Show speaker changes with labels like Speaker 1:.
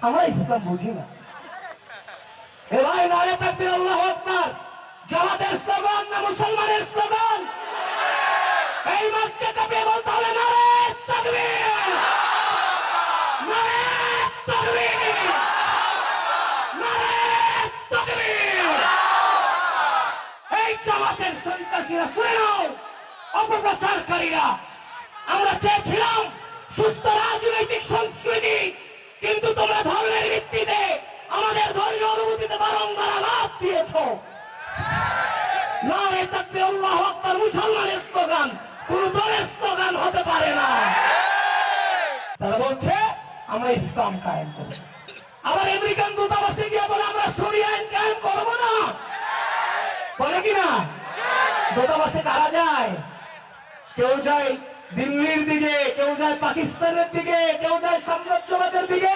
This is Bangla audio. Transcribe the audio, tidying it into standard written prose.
Speaker 1: আমরা ইসলাম বুঝি না। এ ভাই, নারে তাকবীর, আল্লাহু আকবার জামাতের স্লোগান না মুসলমানের স্লোগান? এই মাঠকে কাঁপিয়ে বলতে হবে নারে তাকবীর, নারে তাকবীর, নারে তাকবীর। এই জামাতের সন্ত্রাসীরা শুনে নাও, অপপ্রচারকারীরা, আমরা চেয়েছিলাম সুস্থ রাজনৈতিক সংস্কৃতি, কিন্তু তোমরা ধর্মের ভিত্তিতে আমাদের ধর্মীয় অনুভূতিতে বারংবার আঘাত দিয়েছ। নারে তাকবীর, আল্লাহু আকবার মুসলমানের স্লোগান, কোন দলের স্লোগান হতে পারে না। তারা বলছে আমরা ইসলাম কায়েম করব, আবার আমেরিকান দূতাবাসে গিয়ে বলে আমরা শরিয়া আইন কায়েম করবো না, বলে কিনা? দূতাবাসে কারা যায়? কেউ যায় দিল্লির দিকে, কেউ যায় পাকিস্তানের দিকে, কেউ যায় সাম্রাজ্যবাদের দিকে।